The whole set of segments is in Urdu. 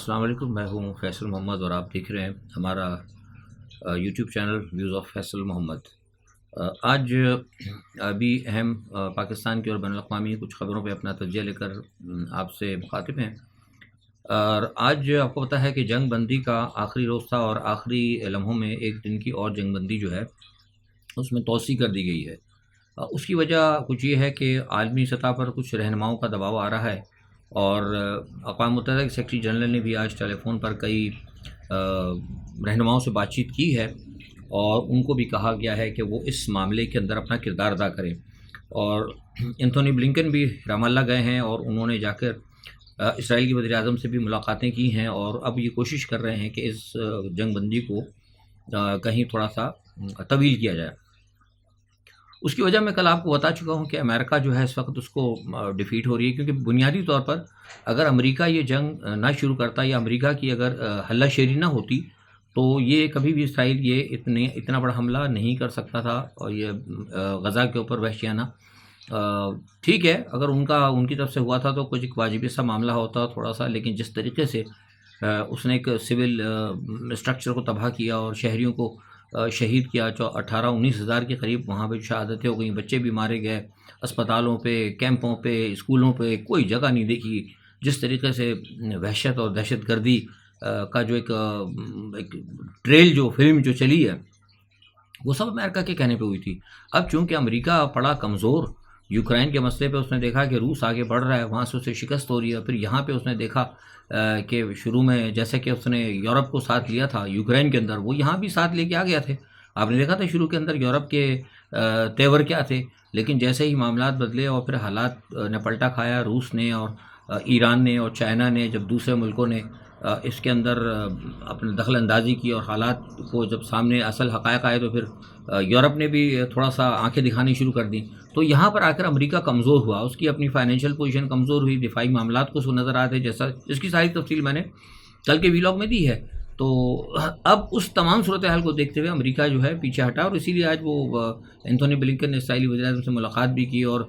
السلام علیکم، میں ہوں فیصل محمد اور آپ دیکھ رہے ہیں ہمارا YouTube channel views of Faisal Muhammad. آج ابھی اہم پاکستان کی اور بین الاقوامی کچھ خبروں پہ اپنا تجزیہ لے کر آپ سے مخاطب ہیں۔ اور آج آپ کو پتہ ہے کہ جنگ بندی کا آخری روز تھا اور آخری لمحوں میں ایک دن کی اور جنگ بندی جو ہے اس میں توسیع کر دی گئی ہے۔ اس کی وجہ کچھ یہ ہے کہ عالمی سطح پر کچھ رہنماؤں کا دباؤ آ رہا ہے، اور اقوام متحدہ کے سیکرٹری جنرل نے بھی آج ٹیلی فون پر کئی رہنماؤں سے بات چیت کی ہے، اور ان کو بھی کہا گیا ہے کہ وہ اس معاملے کے اندر اپنا کردار ادا کریں۔ اور اینتھونی بلنکن بھی رام اللہ گئے ہیں اور انہوں نے جا کر اسرائیل کے وزیر اعظم سے بھی ملاقاتیں کی ہیں، اور اب یہ کوشش کر رہے ہیں کہ اس جنگ بندی کو کہیں تھوڑا سا طویل کیا جائے۔ اس کی وجہ میں کل آپ کو بتا چکا ہوں کہ امریکہ جو ہے اس وقت اس کو ڈیفیٹ ہو رہی ہے، کیونکہ بنیادی طور پر اگر امریکہ یہ جنگ نہ شروع کرتا یا امریکہ کی اگر حلہ شیری نہ ہوتی تو یہ کبھی بھی اسرائیل یہ اتنا بڑا حملہ نہیں کر سکتا تھا، اور یہ غزہ کے اوپر وحشیانہ ٹھیک ہے اگر ان کی طرف سے ہوا تھا تو کچھ ایک واجبی سا معاملہ ہوتا تھوڑا سا، لیکن جس طریقے سے اس نے ایک سول اسٹرکچر کو تباہ کیا اور شہریوں کو شہید کیا، 18-19 ہزار کے قریب وہاں پہ شہادتیں ہو گئیں، بچے بھی مارے گئے، اسپتالوں پہ، کیمپوں پہ، اسکولوں پہ کوئی جگہ نہیں دیکھی، جس طریقے سے وحشت اور دہشت گردی کا جو ایک ٹریل جو فلم جو چلی ہے وہ سب امریکہ کے کہنے پہ ہوئی تھی۔ اب چونکہ امریکہ پڑا کمزور یوکرائن کے مسئلے پہ، اس نے دیکھا کہ روس آگے بڑھ رہا ہے، وہاں سے اسے شکست ہو رہی ہے، پھر یہاں پہ اس نے دیکھا کہ شروع میں جیسے کہ اس نے یورپ کو ساتھ لیا تھا یوکرائن کے اندر، وہ یہاں بھی ساتھ لے کے آ گیا تھے۔ آپ نے دیکھا تھا شروع کے اندر یورپ کے تیور کیا تھے، لیکن جیسے ہی معاملات بدلے اور پھر حالات نے پلٹا کھایا، روس نے اور ایران نے اور چائنا نے، جب دوسرے ملکوں نے اس کے اندر اپنے دخل اندازی کی اور حالات کو جب سامنے اصل حقائق آئے تو پھر یورپ نے بھی تھوڑا سا آنکھیں دکھانی شروع کر دیں، تو یہاں پر آ کر امریکہ کمزور ہوا، اس کی اپنی فائنینشیل پوزیشن کمزور ہوئی، دفاعی معاملات کو نظر آتے، جیسا جس کی ساری تفصیل میں نے کل کے ویلاگ میں دی ہے۔ تو اب اس تمام صورتحال کو دیکھتے ہوئے امریکہ جو ہے پیچھے ہٹا، اور اسی لیے آج وہ اینتھونی بلنکن نے اسرائیلی وزیر اعظم سے ملاقات بھی کی، اور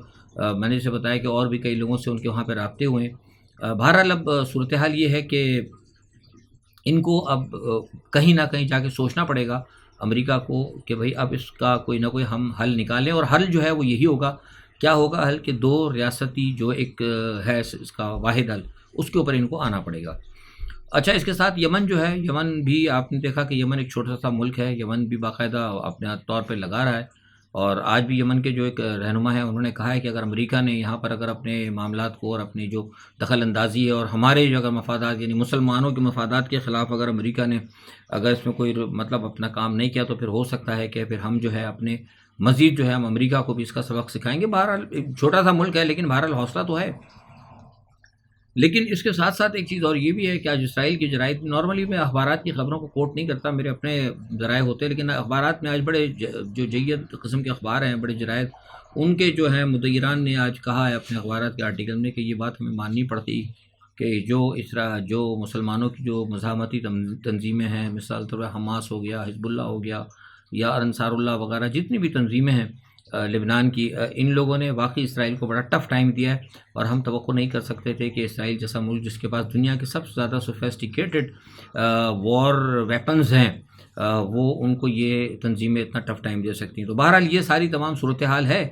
میں نے اسے بتایا کہ اور بھی کئی لوگوں سے ان کے وہاں پہ رابطے ہوئے ہیں۔ بہرحال اب صورتحال یہ ہے کہ ان کو اب کہیں نہ کہیں جا کے سوچنا پڑے گا امریکہ کو کہ بھئی اب اس کا کوئی نہ کوئی ہم حل نکالیں، اور حل جو ہے وہ یہی ہوگا۔ کیا ہوگا حل؟ کہ دو ریاستی جو ایک ہے اس کا واحد حل، اس کے اوپر ان کو آنا پڑے گا۔ اچھا، اس کے ساتھ یمن جو ہے، یمن بھی آپ نے دیکھا کہ یمن ایک چھوٹا سا ملک ہے، یمن بھی باقاعدہ اپنے طور پہ لگا رہا ہے، اور آج بھی یمن کے جو ایک رہنما ہیں انہوں نے کہا ہے کہ اگر امریکہ نے یہاں پر اگر اپنے معاملات کو اور اپنی جو دخل اندازی ہے اور ہمارے جو اگر مفادات یعنی مسلمانوں کے مفادات کے خلاف اگر امریکہ نے اگر اس میں کوئی مطلب اپنا کام نہیں کیا تو پھر ہو سکتا ہے کہ پھر ہم جو ہے اپنے مزید جو ہے ہم امریکہ کو بھی اس کا سبق سکھائیں گے۔ بہرحال ایک چھوٹا سا ملک ہے، لیکن بہرحال حوصلہ تو ہے۔ لیکن اس کے ساتھ ساتھ ایک چیز اور یہ بھی ہے کہ آج اسرائیل کے جرائد، نارملی میں اخبارات کی خبروں کو کوٹ نہیں کرتا، میرے اپنے ذرائع ہوتے ہیں، لیکن اخبارات میں آج بڑے جو جید قسم کے اخبار ہیں، بڑے جرائد، ان کے جو ہیں مدیران نے آج کہا ہے اپنے اخبارات کے آرٹیکل میں کہ یہ بات ہمیں ماننی پڑتی کہ جو مسلمانوں کی جو مزاحمتی تنظیمیں ہیں، مثال طور پر حماس ہو گیا، حزب اللہ ہو گیا، یا انصار اللہ وغیرہ جتنی بھی تنظیمیں ہیں لبنان کی، ان لوگوں نے واقعی اسرائیل کو بڑا ٹف ٹائم دیا ہے، اور ہم توقع نہیں کر سکتے تھے کہ اسرائیل جیسا ملک جس کے پاس دنیا کے سب سے زیادہ سوفیسٹیکیٹڈ وار ویپنز ہیں، وہ ان کو یہ تنظیمیں اتنا ٹف ٹائم دے سکتی ہیں۔ تو بہرحال یہ ساری تمام صورتحال ہے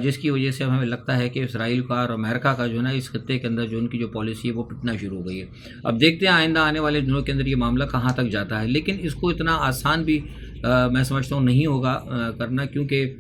جس کی وجہ سے ہمیں لگتا ہے کہ اسرائیل کا اور امریکہ کا جو ہے نا اس خطے کے اندر جو ان کی جو پالیسی ہے وہ پٹنا شروع ہو گئی ہے۔ اب دیکھتے ہیں آئندہ آنے والے دنوں کے اندر یہ معاملہ کہاں تک جاتا ہے، لیکن اس کو اتنا آسان بھی میں سمجھتا ہوں نہیں ہوگا کرنا، کیونکہ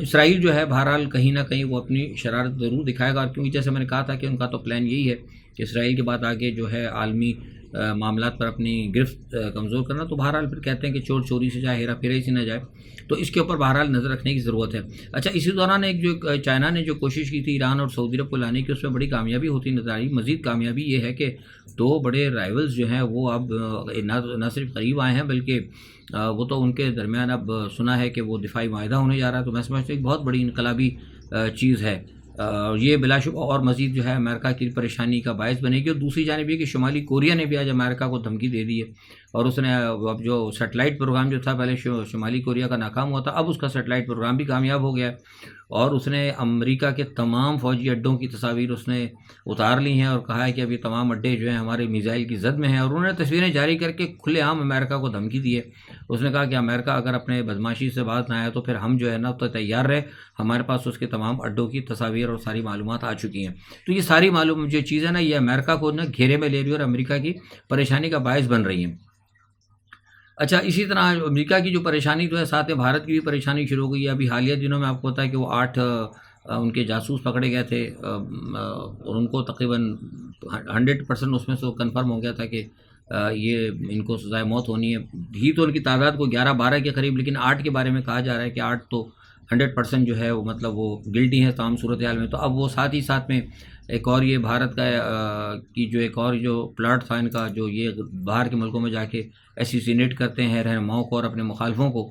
اسرائیل جو ہے بہرحال کہیں نہ کہیں وہ اپنی شرارت ضرور دکھائے گا، کیونکہ جیسے میں نے کہا تھا کہ ان کا تو پلان یہی ہے کہ اسرائیل کے بعد آگے جو ہے عالمی معاملات پر اپنی گرفت کمزور کرنا، تو بہرحال پھر کہتے ہیں کہ چور چوری سے جائے، ہیرا پھیری سے نہ جائے، تو اس کے اوپر بہرحال نظر رکھنے کی ضرورت ہے۔ اچھا، اسی دوران ایک جو چائنا نے جو کوشش کی تھی ایران اور سعودی عرب کو لانے کی، اس میں بڑی کامیابی ہوتی نظر آئی۔ مزید کامیابی یہ ہے کہ دو بڑے رائیولز جو ہیں وہ اب نہ صرف قریب آئے ہیں بلکہ وہ تو ان کے درمیان اب سنا ہے کہ وہ دفاعی معاہدہ ہونے جا رہا ہے، تو میں سمجھتا ہوں ایک بہت بڑی انقلابی چیز ہے۔ یہ بلا شبہ اور مزید جو ہے امریکہ کی پریشانی کا باعث بنے گی، اور دوسری جانب یہ کہ شمالی کوریا نے بھی آج امریکہ کو دھمکی دے دی ہے، اور اس نے اب جو سیٹلائٹ پروگرام جو تھا پہلے شمالی کوریا کا ناکام ہوا تھا، اب اس کا سیٹلائٹ پروگرام بھی کامیاب ہو گیا ہے، اور اس نے امریکہ کے تمام فوجی اڈوں کی تصاویر اس نے اتار لی ہیں اور کہا ہے کہ ابھی تمام اڈے جو ہیں ہمارے میزائل کی زد میں ہیں، اور انہوں نے تصویریں جاری کر کے کھلے عام امریکہ کو دھمکی دی ہے۔ اس نے کہا کہ امریکہ اگر اپنے بدماشی سے باز نہ آیا تو پھر ہم جو ہے نا تو تیار رہے، ہمارے پاس اس کے تمام اڈوں کی تصاویر اور ساری معلومات آ چکی ہیں۔ تو یہ ساری معلوم جو چیزیں نا یہ امریکہ کو نا گھیرے میں لے رہی ہے اور امریکہ کی پریشانی کا باعث بن رہی ہیں۔ اچھا، اسی طرح امریکہ کی جو پریشانی جو ہے ساتھ میں بھارت کی بھی پریشانی شروع ہو گئی ہے۔ ابھی حالیہ دنوں میں آپ کو پتہ ہے کہ وہ 8 ان کے جاسوس پکڑے گئے تھے، اور ان کو تقریباً 100% اس میں سے کنفرم ہو گیا تھا کہ یہ ان کو سزائے موت ہونی ہے۔ ہی تو ان کی تعداد کو 11-12 کے قریب، لیکن 8 کے بارے میں کہا جا رہا ہے کہ 8 تو 100% جو ہے وہ مطلب وہ گلٹی ہیں تمام صورتحال میں۔ تو اب وہ ساتھ ہی ساتھ میں ایک اور یہ بھارت کا کی جو ایک اور جو پلاٹ تھا ان کا، جو یہ باہر کے ملکوں میں جا کے ایسیسینیٹ کرتے ہیں رہنماؤں کو اور اپنے مخالفوں کو،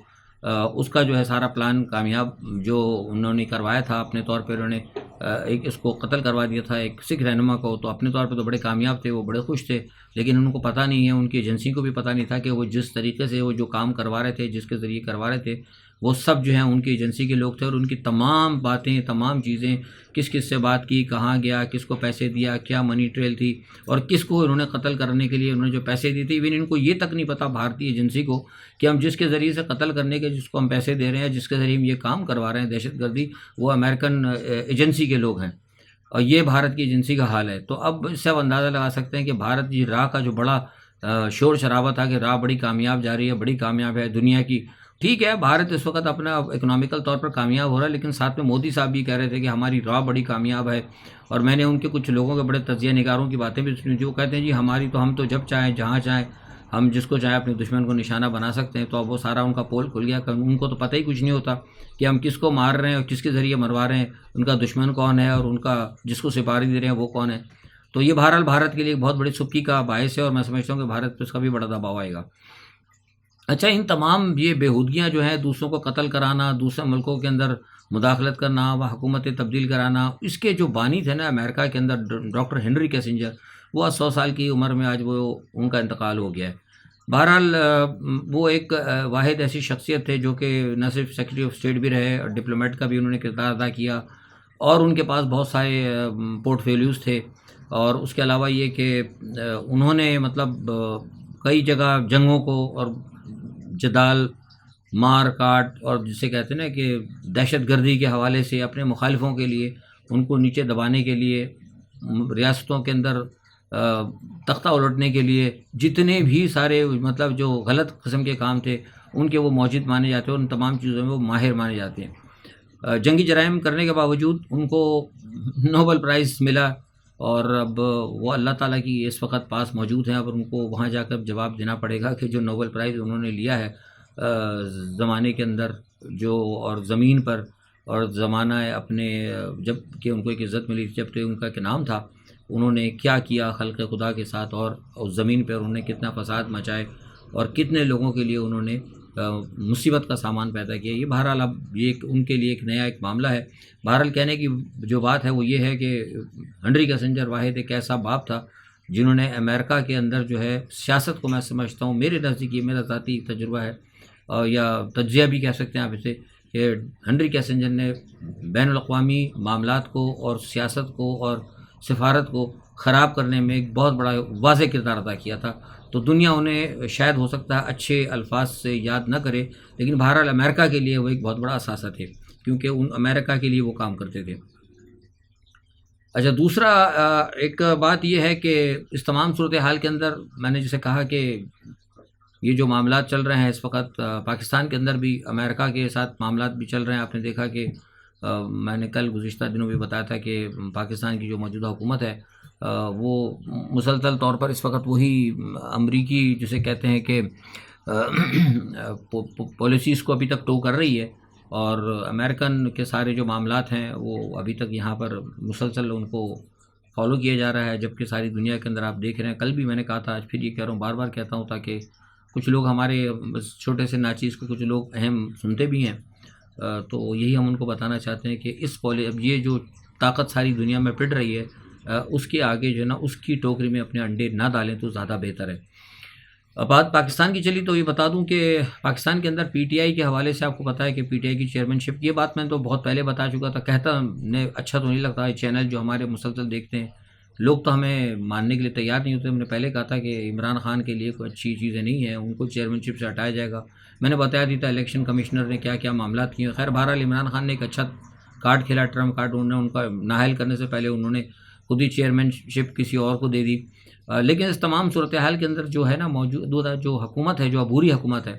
اس کا جو ہے سارا پلان کامیاب جو انہوں نے کروایا تھا اپنے طور پہ، انہوں نے ایک اس کو قتل کروا دیا تھا ایک سکھ رہنما کو، تو اپنے طور پہ تو بڑے کامیاب تھے، وہ بڑے خوش تھے، لیکن ان کو پتہ نہیں ہے، ان کی ایجنسی کو بھی پتہ نہیں تھا کہ وہ جس طریقے سے وہ جو کام کروا رہے تھے، جس کے ذریعے کروا رہے تھے، وہ سب جو ہیں ان کی ایجنسی کے لوگ تھے، اور ان کی تمام باتیں، تمام چیزیں، کس کس سے بات کی، کہاں گیا، کس کو پیسے دیا، کیا منی ٹریل تھی، اور کس کو انہوں نے قتل کرنے کے لیے انہوں نے جو پیسے دیے تھے۔ ایون ان کو یہ تک نہیں پتہ بھارتی ایجنسی کو کہ ہم جس کے ذریعے سے قتل کرنے کے جس کو ہم پیسے دے رہے ہیں، جس کے ذریعے ہم یہ کام کروا رہے ہیں دہشت گردی، وہ امریکن ایجنسی کے لوگ ہیں، اور یہ بھارت کی ایجنسی کا حال ہے۔ تو اب اس سے آپ اندازہ لگا سکتے ہیں کہ بھارت کی راہ کا جو بڑا شور شرابہ تھا کہ راہ بڑی کامیاب جا رہی ہے، بڑی کامیاب ہے دنیا کی۔ ٹھیک ہے، بھارت اس وقت اپنا اکنامیکل طور پر کامیاب ہو رہا ہے، لیکن ساتھ میں مودی صاحب بھی کہہ رہے تھے کہ ہماری راہ بڑی کامیاب ہے، اور میں نے ان کے کچھ لوگوں کے بڑے تجزیہ نگاروں کی باتیں بھی سنی تھی، وہ کہتے ہیں جی ہم تو جب چاہیں جہاں چاہیں ہم جس کو چاہیں اپنے دشمن کو نشانہ بنا سکتے ہیں۔ تو اب وہ سارا ان کا پول کھل گیا، ان کو تو پتہ ہی کچھ نہیں ہوتا کہ ہم کس کو مار رہے ہیں اور کس کے ذریعے مروا رہے ہیں، ان کا دشمن کون ہے اور ان کا جس کو سپاری دے رہے ہیں وہ کون ہے۔ تو یہ بہرحال بھارت کے لیے ایک بہت بڑی سکی کا باعث ہے، اور میں سمجھتا ہوں کہ بھارت پہ اس کا بھی بڑا دباؤ آئے گا۔ اچھا، ان تمام یہ بیہودگیاں جو ہیں، دوسروں کو قتل کرانا، دوسرے ملکوں کے اندر مداخلت کرنا، وہ حکومتیں تبدیل کرانا، اس کے جو بانی تھے نا امریکہ کے اندر ڈاکٹر ہنری کیسنجر، وہ 100 سال کی عمر میں آج وہ ان کا انتقال ہو گیا ہے۔ بہرحال وہ ایک واحد ایسی شخصیت تھے جو کہ نہ صرف سیکرٹری آف اسٹیٹ بھی رہے، اور ڈپلومیٹ کا بھی انہوں نے کردار ادا کیا، اور ان کے پاس بہت سارے پورٹ فولیوز تھے، اور اس کے علاوہ یہ کہ انہوں نے مطلب کئی جگہ جنگوں کو اور جدال، مار کاٹ، اور جسے کہتے ہیں نا کہ دہشت گردی کے حوالے سے اپنے مخالفوں کے لیے، ان کو نیچے دبانے کے لیے، ریاستوں کے اندر تختہ الٹنے کے لیے جتنے بھی سارے مطلب جو غلط قسم کے کام تھے ان کے وہ موجد مانے جاتے ہیں، اور ان تمام چیزوں میں وہ ماہر مانے جاتے ہیں۔ جنگی جرائم کرنے کے باوجود ان کو نوبل پرائز ملا، اور اب وہ اللہ تعالیٰ کی اس وقت پاس موجود ہیں، اب ان کو وہاں جا کر جواب دینا پڑے گا کہ جو نوبل پرائز انہوں نے لیا ہے زمانے کے اندر جو، اور زمین پر، اور زمانہ اپنے جب کہ ان کو ایک عزت ملی تھی، جب کہ ان کا ایک نام تھا، انہوں نے کیا کیا خلق خدا کے ساتھ، اور اس زمین پر انہوں نے کتنا فساد مچائے، اور کتنے لوگوں کے لیے انہوں نے مصیبت کا سامان پیدا کیا۔ یہ بہرحال اب یہ ان کے لیے ایک نیا ایک معاملہ ہے۔ بہرحال کہنے کی جو بات ہے وہ یہ ہے کہ ہنری کیسنجر واحد ایک ایسا باپ تھا جنہوں نے امریکہ کے اندر جو ہے سیاست کو، میں سمجھتا ہوں میرے نزدیک، یہ میرا ذاتی تجربہ ہے، یا تجزیہ بھی کہہ سکتے ہیں آپ اسے، کہ ہنری کیسنجر نے بین الاقوامی معاملات کو اور سیاست کو اور سفارت کو خراب کرنے میں ایک بہت بڑا واضح کردار ادا کیا تھا۔ تو دنیا انہیں شاید ہو سکتا ہے اچھے الفاظ سے یاد نہ کرے، لیکن بہرحال امریکہ کے لیے وہ ایک بہت بڑا اثاثہ تھے، کیونکہ ان امریکہ کے لیے وہ کام کرتے تھے۔ اچھا، دوسرا ایک بات یہ ہے کہ اس تمام صورتحال کے اندر میں نے جسے کہا کہ یہ جو معاملات چل رہے ہیں اس وقت پاکستان کے اندر بھی امریکہ کے ساتھ معاملات بھی چل رہے ہیں۔ آپ نے دیکھا کہ میں نے کل گزشتہ دنوں بھی بتایا تھا کہ پاکستان کی جو موجودہ حکومت ہے وہ مسلسل طور پر اس وقت وہی امریکی جسے کہتے ہیں کہ پالیسیز کو ابھی تک ٹو کر رہی ہے، اور امریکن کے سارے جو معاملات ہیں وہ ابھی تک یہاں پر مسلسل ان کو فالو کیا جا رہا ہے، جبکہ ساری دنیا کے اندر آپ دیکھ رہے ہیں۔ کل بھی میں نے کہا تھا، آج پھر یہ کہہ رہا ہوں، بار بار کہتا ہوں تاکہ کچھ لوگ ہمارے چھوٹے سے ناچیز کو کچھ لوگ اہم سنتے بھی ہیں، تو یہی ہم ان کو بتانا چاہتے ہیں کہ اب یہ جو طاقت ساری دنیا میں پڑ رہی ہے، اس کے آگے جو ہے نا اس کی ٹوکری میں اپنے انڈے نہ ڈالیں تو زیادہ بہتر ہے۔ بات پاکستان کی چلی تو یہ بتا دوں کہ پاکستان کے اندر پی ٹی آئی کے حوالے سے آپ کو پتہ ہے کہ پی ٹی آئی کی چیئرمین شپ، یہ بات میں تو بہت پہلے بتا چکا تھا، کہتا نے اچھا تو نہیں لگتا، یہ چینل جو ہمارے مسلسل دیکھتے ہیں لوگ تو ہمیں ماننے کے لیے تیار نہیں ہوتے. ہم نے پہلے کہا تھا کہ عمران خان کے لیے کوئی اچھی چیزیں نہیں ہیں، ان کو چیئرمین شپ سے ہٹایا جائے گا. میں نے بتایا دی تھا الیکشن کمشنر نے کیا کیا معاملات کیے. خیر بہرحال عمران خان نے ایک اچھا کارڈ کھیلا، ٹرمپ کارڈ. انہوں نے ان کا نااہل کرنے سے پہلے انہوں نے خود ہی چیئرمین شپ کسی اور کو دے دی. لیکن اس تمام صورتحال کے اندر جو ہے نا موجودہ جو حکومت ہے، جو عبوری حکومت ہے،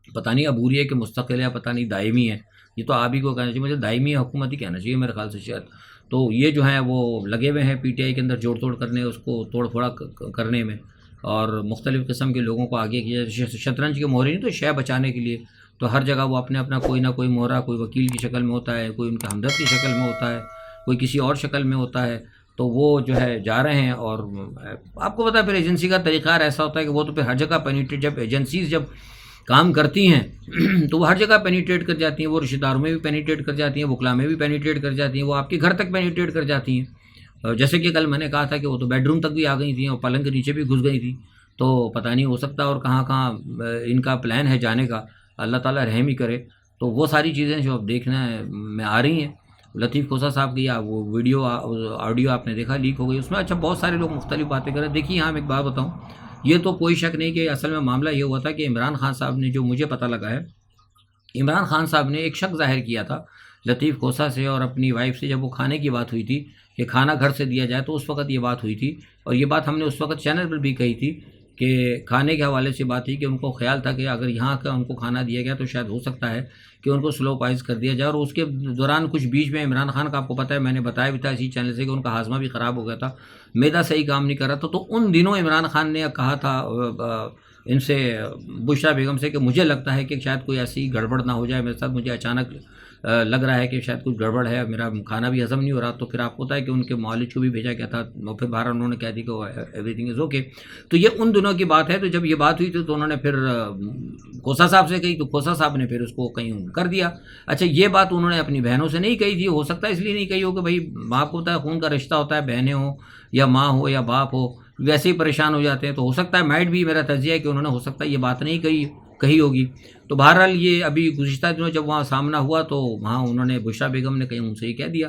پتہ نہیں عبوری ہے کہ مستقل ہے، پتہ نہیں دائمی ہے، یہ تو آپ ہی کو کہنا چاہیے، مجھے دائمی حکومت ہی کہنا چاہیے میرے خیال سے شاید. تو یہ جو ہیں وہ لگے ہوئے ہیں پی ٹی آئی کے اندر جوڑ توڑ کرنے، اس کو توڑ پھوڑا کرنے میں، اور مختلف قسم کے لوگوں کو آگے کیا. شطرنج کے مہرے نہیں تو شے بچانے کے لیے تو ہر جگہ وہ اپنے اپنا کوئی نہ کوئی مہرہ، کوئی وکیل کی شکل میں ہوتا ہے، کوئی ان کے ہمدرد کی شکل میں ہوتا ہے، کوئی کسی اور شکل میں ہوتا ہے. تو وہ جو ہے جا رہے ہیں. اور آپ کو پتہ ہے پھر ایجنسی کا طریقہ ایسا ہوتا ہے کہ وہ تو پھر ہر جگہ پینیٹریٹ، جب ایجنسیز جب کام کرتی ہیں تو وہ ہر جگہ پینیٹریٹ کر جاتی ہیں. وہ رشتہ داروں میں بھی پینیٹریٹ کر جاتی ہیں، وکلا میں بھی پینیٹریٹ کر جاتی ہیں، وہ آپ کے گھر تک پینیٹریٹ کر جاتی ہیں. جیسے کہ کل میں نے کہا تھا کہ وہ تو بیڈ روم تک بھی آ گئی تھیں اور پلنگ کے نیچے بھی گھس گئی تھیں. تو پتہ نہیں ہو سکتا اور کہاں کہاں ان کا پلان ہے جانے کا، اللہ تعالیٰ رحم ہی کرے. تو وہ ساری چیزیں جو اب دیکھنا میں آ رہی ہیں. لطیف کھوسہ صاحب کی وہ ویڈیو آڈیو آپ نے دیکھا لیک ہو گئی، اس میں اچھا بہت سارے لوگ مختلف باتیں کر رہے ہیں. دیکھیے یہاں میں ایک بات بتاؤں، یہ تو کوئی شک نہیں کہ اصل میں معاملہ یہ ہوا تھا کہ عمران خان صاحب نے، جو مجھے پتہ لگا ہے، عمران خان صاحب نے ایک شک ظاہر کیا تھا لطیف کھوسہ سے اور اپنی وائف سے، جب وہ کھانے کی بات ہوئی تھی کہ کھانا گھر سے دیا جائے، تو اس وقت یہ بات ہوئی تھی. اور یہ بات ہم نے اس وقت چینل پر بھی کہی تھی کہ کھانے کے حوالے سے بات تھی کہ ان کو خیال تھا کہ اگر یہاں کا ان کو کھانا دیا گیا تو شاید ہو سکتا ہے کہ ان کو سلو پائز کر دیا جائے. اور اس کے دوران کچھ بیچ میں عمران خان کا آپ کو پتہ ہے، میں نے بتایا بھی تھا اسی چینل سے کہ ان کا ہاضمہ بھی خراب ہو گیا تھا، میدا صحیح کام نہیں کر رہا تھا. تو ان دنوں عمران خان نے کہا تھا ان سے، بشرا بیگم سے، کہ مجھے لگتا ہے کہ شاید کوئی ایسی گڑبڑ نہ ہو جائے میرے ساتھ، مجھے اچانک لگ رہا ہے کہ شاید کچھ گڑبڑ ہے، میرا کھانا بھی ہضم نہیں ہو رہا. تو پھر آپ کو پتہ ہے کہ ان کے معالج کو بھی بھیجا گیا تھا، اور پھر باہر انہوں نے کہہ دی کہ ایوری تھنگ از اوکے. تو یہ ان دنوں کی بات ہے. تو جب یہ بات ہوئی تھی تو انہوں نے پھر کھوسہ صاحب سے کہی، تو کھوسہ صاحب نے پھر اس کو کہیں کر دیا. اچھا یہ بات انہوں نے اپنی بہنوں سے نہیں کہی تھی، ہو سکتا ہے اس لیے نہیں کہی ہو کہ بھائی آپ کو پتہ ہے خون کا رشتہ ہوتا ہے، بہنیں ہوں یا ماں ہو یا باپ ہو، ویسے ہی پریشان ہو جاتے ہیں. تو ہو سکتا ہے مائٹ بھی، میرا تجزیہ ہے کہ انہوں نے ہو سکتا ہے یہ بات نہیں کہی ہوگی. تو بہرحال یہ ابھی گزشتہ دنوں جب وہاں سامنا ہوا تو وہاں انہوں نے، بشرا بیگم نے کہیں ان سے یہ کہہ دیا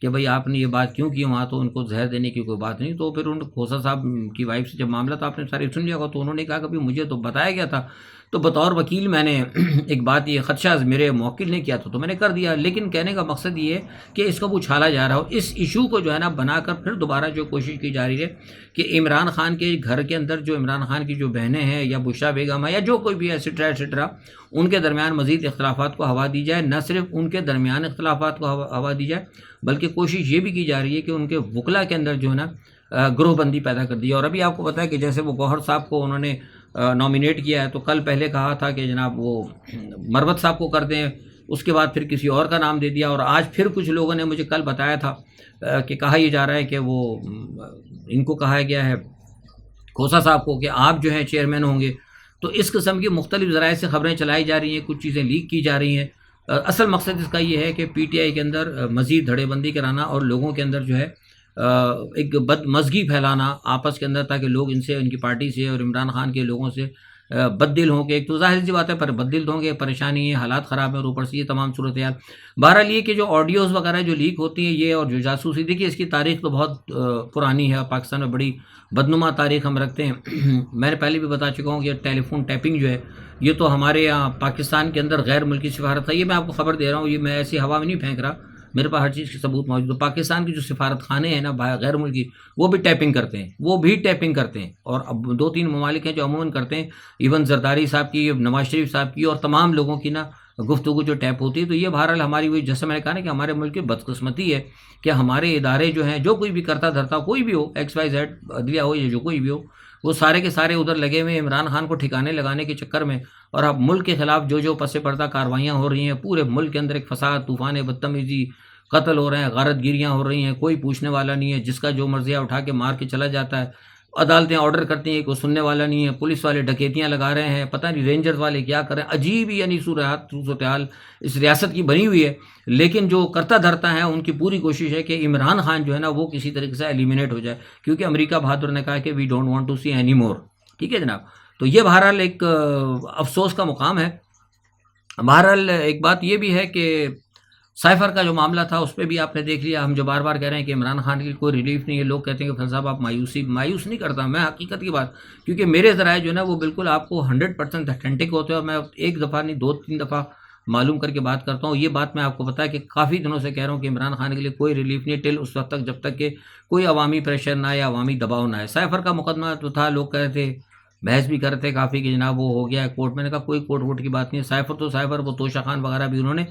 کہ بھئی آپ نے یہ بات کیوں کی وہاں، تو ان کو زہر دینے کی کوئی بات نہیں. تو پھر ان کھوسہ صاحب کی وائف سے جب معاملہ، تو آپ نے سارے سن لیا ہوگا، تو انہوں نے کہا کہ مجھے تو بتایا گیا تھا، تو بطور وکیل میں نے ایک بات، یہ خدشہ میرے موکل نے کیا تھا تو میں نے کر دیا. لیکن کہنے کا مقصد یہ ہے کہ اس کو اچھالا جا رہا ہو، اس ایشو کو جو ہے نا بنا کر پھر دوبارہ جو کوشش کی جا رہی ہے کہ عمران خان کے گھر کے اندر جو عمران خان کی جو بہنیں ہیں یا بشرا بیگم ہے یا جو کوئی بھی ایٹسٹرا ایٹسٹرا، ان کے درمیان مزید اختلافات کو ہوا دی جائے. نہ صرف ان کے درمیان اختلافات کو ہوا دی جائے، بلکہ کوشش یہ بھی کی جا رہی ہے کہ ان کے وکلا کے اندر جو ہے نا گروہ بندی پیدا کر دی ہے. اور ابھی آپ کو پتہ ہے کہ جیسے وہ گوہر صاحب کو انہوں نے نامینیٹ کیا ہے، تو کل پہلے کہا تھا کہ جناب وہ مروت صاحب کو کر دیں، اس کے بعد پھر کسی اور کا نام دے دیا. اور آج پھر کچھ لوگوں نے مجھے کل بتایا تھا کہ کہا یہ جا رہا ہے کہ وہ ان کو کہا گیا ہے کھوسہ صاحب کو کہ آپ جو ہیں چیئرمین ہوں گے. تو اس قسم کی مختلف ذرائع سے خبریں چلائی جا رہی ہیں، کچھ چیزیں لیک کی جا رہی ہیں. اصل مقصد اس کا یہ ہے کہ پی ٹی آئی کے اندر مزید دھڑے بندی کرانا اور لوگوں کے اندر جو ہے ایک بدمزگی پھیلانا آپس کے اندر، تاکہ لوگ ان سے، ان کی پارٹی سے اور عمران خان کے لوگوں سے بد دل ہوں گے. ایک تو ظاہر سی بات ہے، پر بد دل ہوں گے، پریشانی ہے، حالات خراب ہیں، اور اوپر سے یہ تمام صورتحال. بہرحال یہ کہ جو آڈیوز وغیرہ جو لیک ہوتی ہیں یہ، اور جو جاسوسی، دیکھیے اس کی تاریخ تو بہت پرانی ہے، پاکستان میں بڑی بدنما تاریخ ہم رکھتے ہیں. میں نے پہلے بھی بتا چکا ہوں کہ یہ ٹیلی فون ٹیپنگ جو ہے یہ تو ہمارے یہاں پاکستان کے اندر غیر ملکی سفارت ہے. یہ میں آپ کو خبر دے رہا ہوں، یہ میں ایسی ہوا میں نہیں پھینک رہا، میرے پاس ہر چیز کے ثبوت موجود ہے. پاکستان کی جو سفارت خانے ہیں نا غیر ملکی، وہ بھی ٹیپنگ کرتے ہیں. اور اب 2-3 ممالک ہیں جو عموماً کرتے ہیں، ایون زرداری صاحب کی، نواز شریف صاحب کی، اور تمام لوگوں کی نا گفتگو جو ٹیپ ہوتی ہے. تو یہ بہرحال ہماری وہی، جیسے میں نے کہا نا کہ ہمارے ملک کی بدقسمتی ہے کہ ہمارے ادارے جو ہیں، جو کوئی بھی کرتا دھرتا، کوئی بھی ہو، XYZ عدلیہ ہو یا جو کوئی بھی ہو، وہ سارے کے سارے ادھر لگے ہوئے ہیں عمران خان کو ٹھکانے لگانے کے چکر میں. اور اب ملک کے خلاف جو پس پردہ کاروائیاں ہو رہی ہیں، پورے ملک کے اندر ایک فساد، طوفان بدتمیزی، قتل ہو رہے ہیں، غارت گیریاں ہو رہی ہیں، کوئی پوچھنے والا نہیں ہے، جس کا جو مرضی اٹھا کے مار کے چلا جاتا ہے. عدالتیں آرڈر کرتی ہیں، کوئی سننے والا نہیں ہے، پولیس والے ڈکیتیاں لگا رہے ہیں، پتہ نہیں رینجرز والے کیا کر رہے ہیں. عجیب ہی یعنی صورتحال اس ریاست کی بنی ہوئی ہے. لیکن جو کرتا دھرتا ہے ان کی پوری کوشش ہے کہ عمران خان جو ہے نا وہ کسی طریقے سے ایلیمینیٹ ہو جائے، کیونکہ امریکہ بہادر نے کہا کہ we don't want to see any more. ٹھیک ہے جناب. تو یہ بہرحال ایک افسوس کا مقام ہے۔ بہرحال ایک بات یہ بھی ہے کہ سائفر کا جو معاملہ تھا اس پہ بھی آپ نے دیکھ لیا، ہم جو بار بار کہہ رہے ہیں کہ عمران خان کی کوئی ریلیف نہیں ہے، لوگ کہتے ہیں کہ فیصل صاحب آپ مایوس نہیں کرتا، میں حقیقت کی بات، کیونکہ میرے ذرائع جو ہے نا وہ بالکل آپ کو 100% اتھینٹک ہوتے ہیں، اور میں ایک دفعہ نہیں 2-3 دفعہ معلوم کر کے بات کرتا ہوں۔ یہ بات میں آپ کو پتا ہے کہ کافی دنوں سے کہہ رہا ہوں کہ عمران خان کے لیے کوئی ریلیف نہیں ٹل اس وقت تک جب تک کہ کوئی عوامی پریشر نہ آئے، عوامی دباؤ نہ آئے۔ سائفر کا مقدمہ تو تھا، لوگ کہہ رہے تھے، بحث بھی کرتے کافی کہ جناب وہ ہو گیا ہے کورٹ میں، نے کہا کوئی کورٹ ووٹ کی بات نہیں ہے، سائفر تو سائفر، وہ توشہ خان وغیرہ بھی انہوں نے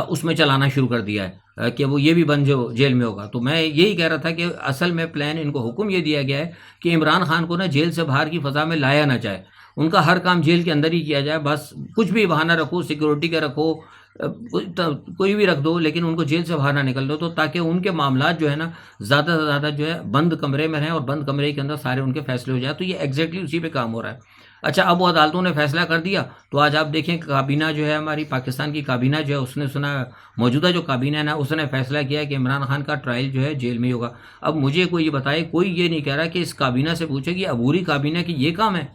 اس میں چلانا شروع کر دیا ہے کہ وہ یہ بھی بند جیل میں ہوگا۔ تو میں یہی کہہ رہا تھا کہ اصل میں پلان ان کو حکم یہ دیا گیا ہے کہ عمران خان کو نا جیل سے باہر کی فضا میں لایا نہ جائے، ان کا ہر کام جیل کے اندر ہی کیا جائے، بس کچھ بھی بہانہ رکھو، سیکورٹی کا رکھو، کوئی بھی رکھ دو، لیکن ان کو جیل سے باہر نہ نکل دو، تو تاکہ ان کے معاملات جو ہے نا زیادہ سے زیادہ جو ہے بند کمرے میں رہیں اور بند کمرے کے اندر سارے ان کے فیصلے ہو جائیں۔ تو یہ ایگزیکٹلی اسی پہ کام ہو رہا ہے۔ اچھا، اب وہ عدالتوں نے فیصلہ کر دیا تو آج آپ دیکھیں کہ کابینہ جو ہے ہماری پاکستان کی کابینہ جو ہے اس نے سنا، موجودہ جو کابینہ ہے نا اس نے فیصلہ کیا ہے کہ عمران خان کا ٹرائل جو ہے جیل میں ہی ہوگا۔ اب مجھے کوئی یہ بتائے، کوئی یہ نہیں کہہ رہا کہ اس کابینہ سے پوچھے کہ عبوری کابینہ کی یہ کام ہے۔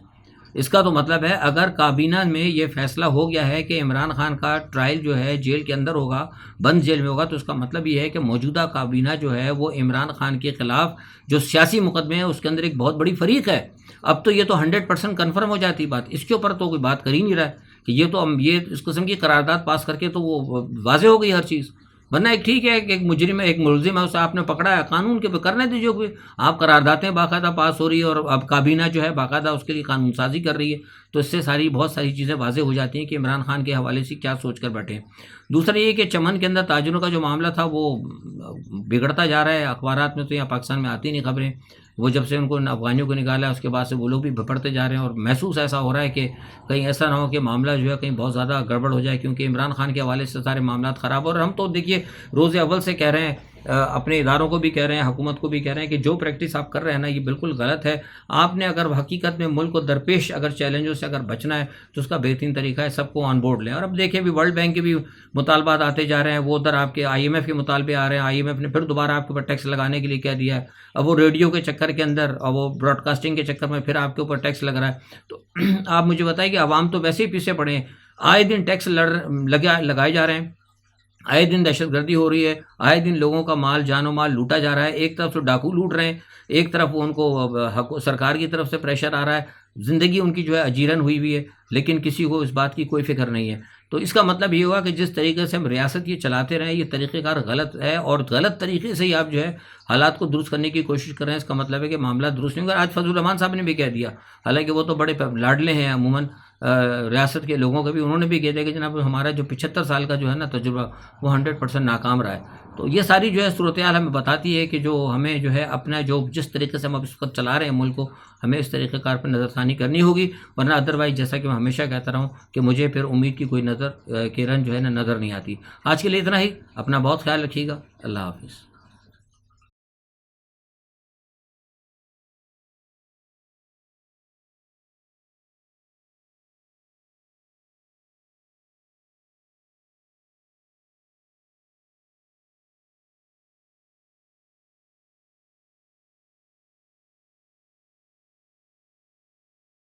اس کا تو مطلب ہے اگر کابینہ میں یہ فیصلہ ہو گیا ہے کہ عمران خان کا ٹرائل جو ہے جیل کے اندر ہوگا، بند جیل میں ہوگا، تو اس کا مطلب یہ ہے کہ موجودہ کابینہ جو ہے وہ عمران خان کے خلاف جو سیاسی مقدمے ہیں اس کے اندر ایک بہت بڑی فریق ہے۔ اب تو یہ تو 100% کنفرم ہو جاتی بات، اس کے اوپر تو کوئی بات کر ہی نہیں رہا ہے کہ یہ تو یہ اس قسم کی قرارداد پاس کر کے تو وہ واضح ہو گئی ہر چیز۔ ورنہ ایک ٹھیک ہے کہ ایک مجرم ہے، ایک ملزم ہے، اسے آپ نے پکڑا ہے، قانون کے پہ کرنے دیجیے کوئی، آپ قراردادیں باقاعدہ پاس ہو رہی ہے اور اب کابینہ جو ہے باقاعدہ اس کے لیے قانون سازی کر رہی ہے، تو اس سے بہت ساری چیزیں واضح ہو جاتی ہیں کہ عمران خان کے حوالے سے کیا سوچ کر بیٹھے ہیں۔ دوسرا یہ کہ چمن کے اندر تاجروں کا جو معاملہ تھا وہ بگڑتا جا رہا ہے، اخبارات میں تو یہاں پاکستان میں آتی نہیں خبریں، وہ جب سے ان کو افغانیوں کو نکالا ہے اس کے بعد سے وہ لوگ بھی بھپڑتے جا رہے ہیں، اور محسوس ایسا ہو رہا ہے کہ کہیں ایسا نہ ہو کہ معاملہ جو ہے کہیں بہت زیادہ گڑبڑ ہو جائے، کیونکہ عمران خان کے حوالے سے سارے معاملات خراب ہو رہے ہیں۔ ہم تو دیکھیے روز اول سے کہہ رہے ہیں، اپنے اداروں کو بھی کہہ رہے ہیں، حکومت کو بھی کہہ رہے ہیں کہ جو پریکٹس آپ کر رہے ہیں نا یہ بالکل غلط ہے۔ آپ نے اگر حقیقت میں ملک کو درپیش اگر چیلنجوں سے اگر بچنا ہے تو اس کا بہترین طریقہ ہے سب کو آن بورڈ لیں۔ اور اب دیکھیں بھی ورلڈ بینک کے بھی مطالبات آتے جا رہے ہیں، وہ ادھر آپ کے IMF کے مطالبے آ رہے ہیں، IMF نے پھر دوبارہ آپ کے اوپر ٹیکس لگانے کے لیے کہہ دیا ہے۔ اب وہ ریڈیو کے چکر کے اندر اور وہ براڈ کاسٹنگ کے چکر میں پھر آپ کے اوپر ٹیکس لگ رہا ہے۔ تو آپ مجھے بتائیں کہ عوام تو ویسے ہی پیچھے پڑے ہیں، آئے دن ٹیکس لگائے جا رہے ہیں، آئے دن دہشت گردی ہو رہی ہے، آئے دن لوگوں کا مال جان و مال لوٹا جا رہا ہے، ایک طرف سے ڈاکو لوٹ رہے ہیں، ایک طرف ان کو سرکار کی طرف سے پریشر آ رہا ہے، زندگی ان کی جو ہے اجیرن ہوئی ہوئی ہے، لیکن کسی کو اس بات کی کوئی فکر نہیں ہے۔ تو اس کا مطلب یہ ہوا کہ جس طریقے سے ہم ریاست یہ چلاتے رہے یہ طریقہ کار غلط ہے، اور غلط طریقے سے ہی آپ جو ہے حالات کو درست کرنے کی کوشش کر رہے ہیں۔ اس کا مطلب ہے کہ معاملات درست نہیں ہوں گے۔ آج فضل الرحمان صاحب نے بھی کہہ دیا، حالانکہ وہ تو بڑے لاڈلے ہیں عموماً ریاست کے لوگوں کا بھی، انہوں نے بھی کہہ دیا کہ جناب ہمارا جو 75 سال کا جو ہے نا تجربہ وہ 100% ناکام رہا ہے۔ تو یہ ساری جو ہے صورتحال ہمیں بتاتی ہے کہ جو ہمیں جو ہے اپنا جو جس طریقے سے ہم اب اس وقت چلا رہے ہیں ملک کو، ہمیں اس طریقہ کار پر نظر ثانی کرنی ہوگی، ورنہ ادروائز جیسا کہ میں ہمیشہ کہتا رہا ہوں کہ مجھے پھر امید کی کوئی نظر کرن جو ہے نا نظر نہیں آتی۔ آج کے لیے اتنا ہی، اپنا بہت خیال رکھیے گا، اللہ حافظ۔